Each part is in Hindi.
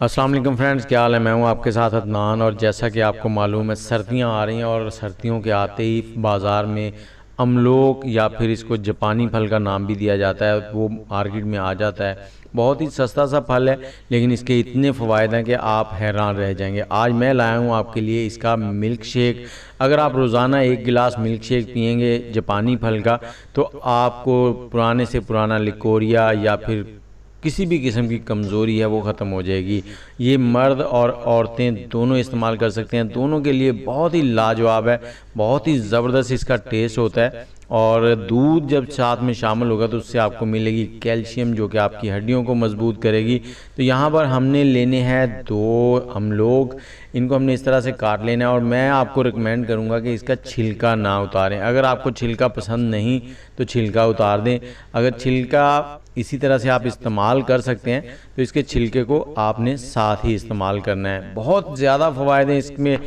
अस्सलाम वालेकुम फ्रेंड्स, क्या हाल है। मैं हूं आपके साथ अदनान। और जैसा कि आपको मालूम है, सर्दियां आ रही हैं और सर्दियों के आते ही बाज़ार में अमलोक या फिर इसको जापानी फल का नाम भी दिया जाता है, वो मार्केट में आ जाता है। बहुत ही सस्ता सा फल है, लेकिन इसके इतने फ़वाद हैं कि आप हैरान रह जाएंगे। आज मैं लाया हूं आपके लिए इसका मिल्क शेक। अगर आप रोज़ाना एक गिलास मिल्क शेक पियेंगे जापानी फल का, तो आपको पुराने से पुराना लिकोरिया या फिर किसी भी किस्म की कमज़ोरी है वो ख़त्म हो जाएगी। ये मर्द और औरतें दोनों इस्तेमाल कर सकते हैं, दोनों के लिए बहुत ही लाजवाब है। बहुत ही ज़बरदस्त इसका टेस्ट होता है। और दूध जब साथ में शामिल होगा तो उससे आपको मिलेगी कैल्शियम, जो कि आपकी हड्डियों को मजबूत करेगी। तो यहाँ पर हमने लेने हैं 2 अमलोग। इनको हमने इस तरह से काट लेना है और मैं आपको रिकमेंड करूँगा कि इसका छिलका ना उतारें। अगर आपको छिलका पसंद नहीं तो छिलका उतार दें। अगर छिलका इसी तरह से आप इस्तेमाल कर सकते हैं तो इसके छिलके को आपने साथ ही इस्तेमाल करना है। बहुत ज़्यादा फ़वाद हैं इसमें,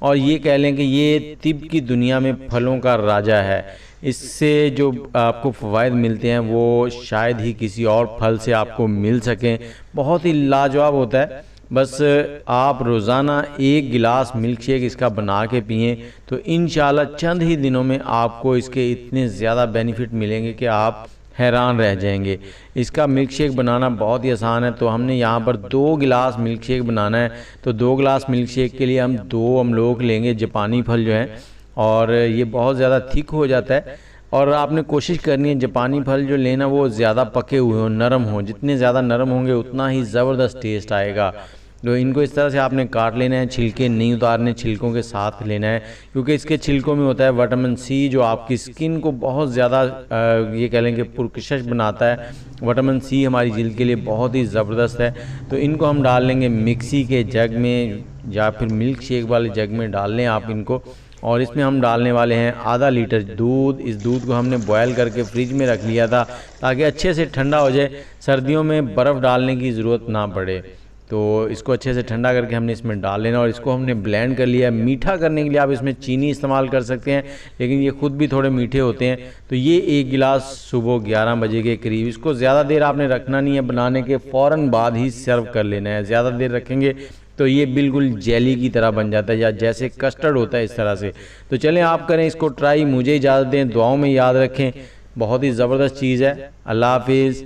और ये कह लें कि ये तिब की दुनिया में फलों का राजा है। इससे जो आपको फ़वाद मिलते हैं वो शायद ही किसी और फल से आपको मिल सकें। बहुत ही लाजवाब होता है। बस आप रोज़ाना एक गिलास मिल्क शेक इसका बना के पिएँ तो इंशाल्लाह चंद ही दिनों में आपको इसके इतने ज़्यादा बेनिफिट मिलेंगे कि आप हैरान रह जाएंगे। इसका मिल्क शेक बनाना बहुत ही आसान है। तो हमने यहाँ पर 2 गिलास मिल्क शेक बनाना है। तो 2 गिलास मिल्क शेक के लिए हम 2 अमलोग लेंगे, जापानी फल जो हैं, और ये बहुत ज़्यादा थिक हो जाता है। और आपने कोशिश करनी है जापानी फल जो लेना वो ज़्यादा पके हुए हों, नरम हों। जितने ज़्यादा नरम होंगे उतना ही ज़बरदस्त टेस्ट आएगा। तो इनको इस तरह से आपने काट लेना है, छिलके नहीं उतारने, छिलकों के साथ लेना है, क्योंकि इसके छिलकों में होता है विटामिन सी, जो आपकी स्किन को बहुत ज़्यादा ये कह लें कि पुरकशिश बनाता है। विटामिन सी हमारी जिल्द के लिए बहुत ही ज़बरदस्त है। तो इनको हम डाल लेंगे मिक्सी के जग में या फिर मिल्क शेक वाले जग में डाल लें आप इनको। और इसमें हम डालने वाले हैं आधा लीटर दूध। इस दूध को हमने बॉयल करके फ्रिज में रख लिया था ताकि अच्छे से ठंडा हो जाए, सर्दियों में बर्फ़ डालने की ज़रूरत ना पड़े। तो इसको अच्छे से ठंडा करके हमने इसमें डाल लेना और इसको हमने ब्लेंड कर लिया है। मीठा करने के लिए आप इसमें चीनी इस्तेमाल कर सकते हैं, लेकिन ये खुद भी थोड़े मीठे होते हैं। तो ये 1 गिलास सुबह 11 बजे के करीब, इसको ज़्यादा देर आपने रखना नहीं है, बनाने के फ़ौरन बाद ही सर्व कर लेना है। ज़्यादा देर रखेंगे तो ये बिल्कुल जेली की तरह बन जाता है, या जैसे कस्टर्ड होता है इस तरह से। तो चलें आप करें इसको ट्राई, मुझे इजाज़त दें, दुआओं में याद रखें। बहुत ही ज़बरदस्त चीज़ है। अल्लाह हाफिज़।